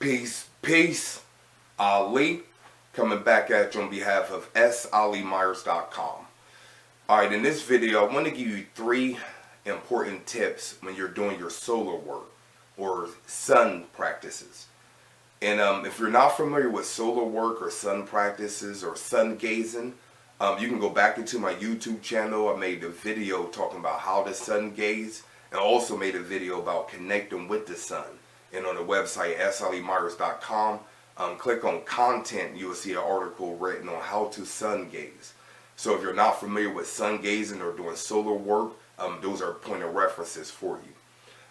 Peace. Ali, coming back at you on behalf of solimyers.com. Alright, in this video, I want to give you 3 important tips when you're doing your solar work or sun practices. And if you're not familiar with solar work or sun practices or sun gazing, you can go back into my YouTube channel. I made a video talking about how to sun gaze, and also made a video about connecting with the sun. And on the website solimyers.com, click on content, you will see an article written on how to sun gaze. So if you're not familiar with sun gazing or doing solar work, those are point of references for you.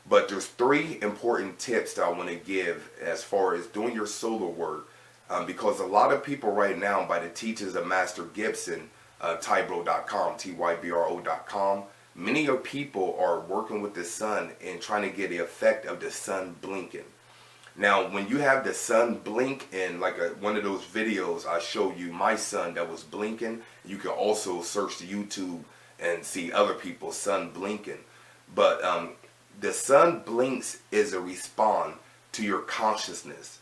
But there's 3 important tips that I want to give as far as doing your solar work, because a lot of people right now, by the teachings of Master Gibson, Tybro.com, Tybro.com, many of people are working with the sun and trying to get the effect of the sun blinking. Now, when you have the sun blink in like one of those videos, I showed you my sun that was blinking. You can also search the YouTube and see other people's sun blinking. But the sun blinks is a response to your consciousness.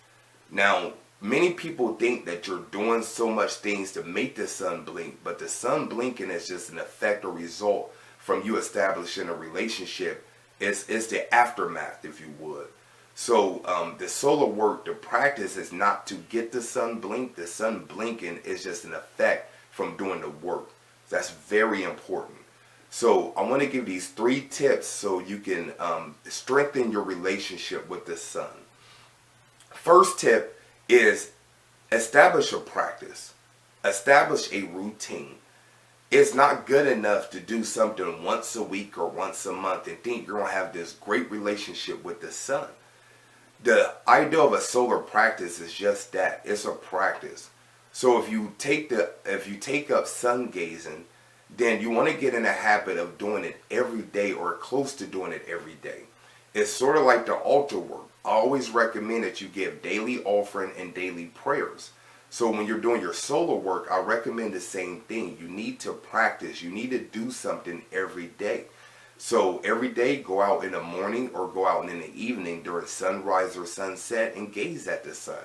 Now, many people think that you're doing so much things to make the sun blink, but the sun blinking is just an effect or result from you establishing a relationship. It's the aftermath, if you would. So the solar work, the practice is not to get the sun blink. The sun blinking is just an effect from doing the work. That's very important. So I want to give these 3 tips so you can strengthen your relationship with the sun. First tip is establish a practice. Establish a routine. It's not good enough to do something once a week or once a month and think you're going to have this great relationship with the sun. The idea of a solar practice is just that. It's a practice. So if you take up sun gazing, then you want to get in a habit of doing it every day or close to doing it every day. It's sort of like the altar work. I always recommend that you give daily offering and daily prayers. So when you're doing your solar work, I recommend the same thing. You need to practice. You need to do something every day. So every day, go out in the morning or go out in the evening during sunrise or sunset and gaze at the sun.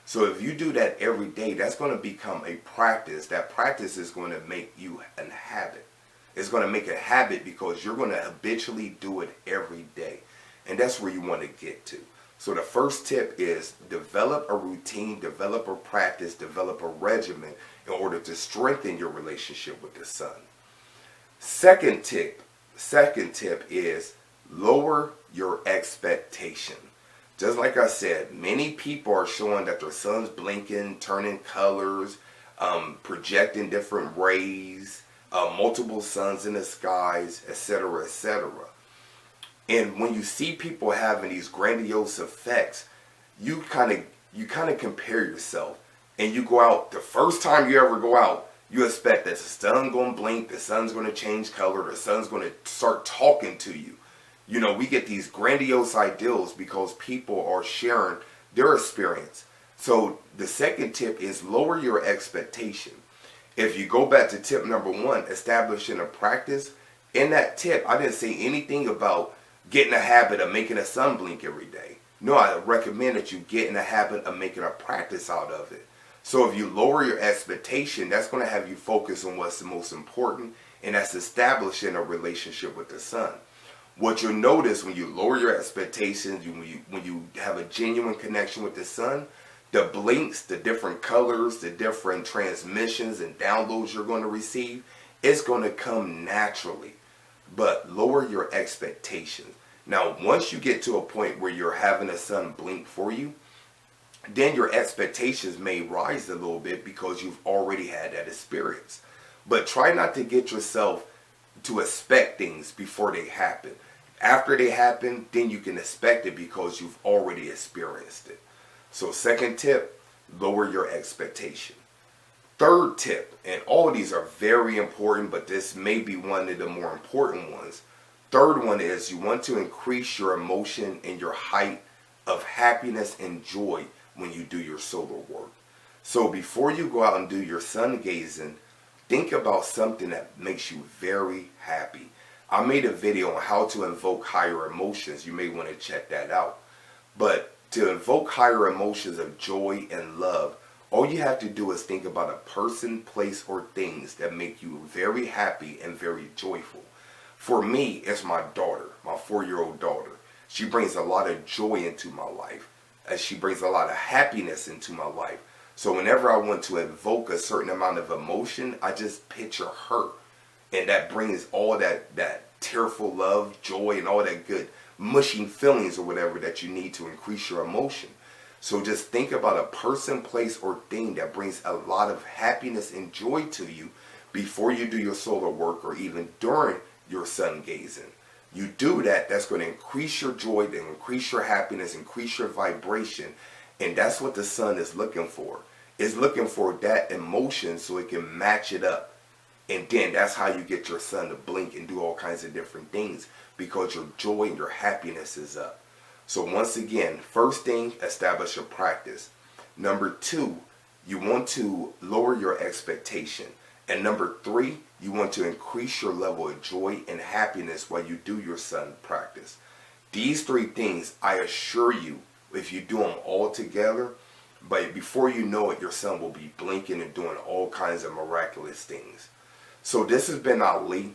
So if you do that every day, that's going to become a practice. That practice is going to make you a habit. It's going to make a habit because you're going to habitually do it every day. And that's where you want to get to. So the first tip is develop a routine, develop a practice, develop a regimen in order to strengthen your relationship with the sun. Second tip is lower your expectation. Just like I said, many people are showing that their sun's blinking, turning colors, projecting different rays, multiple suns in the skies, etc., etc. And when you see people having these grandiose effects, you kind of compare yourself, and you go out. The first time you ever go out, you expect that the sun's going to blink, the sun's going to change color, the sun's going to start talking to you. You know, we get these grandiose ideals because people are sharing their experience. So the second tip is lower your expectation. If you go back to tip number 1, establishing a practice, in that tip, I didn't say anything about getting a habit of making a sun blink every day. No, I recommend that you get in a habit of making a practice out of it. So if you lower your expectation, that's going to have you focus on what's the most important, and that's establishing a relationship with the sun. What you'll notice when you lower your expectations, when you have a genuine connection with the sun, the blinks, the different colors, the different transmissions and downloads you're going to receive, it's going to come naturally. But lower your expectations. Now, once you get to a point where you're having the sun blink for you, then your expectations may rise a little bit because you've already had that experience. But try not to get yourself to expect things before they happen. After they happen, then you can expect it because you've already experienced it. So second tip, lower your expectation. Third tip, and all of these are very important, but this may be one of the more important ones. Third one is you want to increase your emotion and your height of happiness and joy when you do your solar work. So before you go out and do your sun gazing, think about something that makes you very happy. I made a video on how to invoke higher emotions. You may want to check that out. But To invoke higher emotions of joy and love, all you have to do is think about a person, place, or things that make you very happy and very joyful. For me, it's my daughter, my 4-year-old daughter. She brings a lot of joy into my life, and she brings a lot of happiness into my life. So whenever I want to invoke a certain amount of emotion, I just picture her. And that brings all that tearful love, joy, and all that good mushy feelings or whatever that you need to increase your emotion. So just think about a person, place, or thing that brings a lot of happiness and joy to you before you do your solar work or even during your sun gazing. You do that, that's going to increase your joy, then increase your happiness, increase your vibration. And that's what the sun is looking for. It's looking for that emotion so it can match it up. And then that's how you get your sun to blink and do all kinds of different things, because your joy and your happiness is up. So once again, first thing, establish a practice. Number 2, you want to lower your expectation. And number 3, you want to increase your level of joy and happiness while you do your sun practice. These 3 things, I assure you, if you do them all together, but before you know it, your sun will be blinking and doing all kinds of miraculous things. So this has been Ali.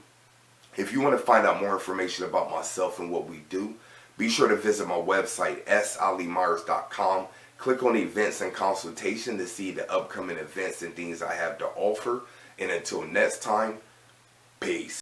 If you want to find out more information about myself and what we do, be sure to visit my website, salimyers.com. Click on events and consultation to see the upcoming events and things I have to offer. And until next time, peace.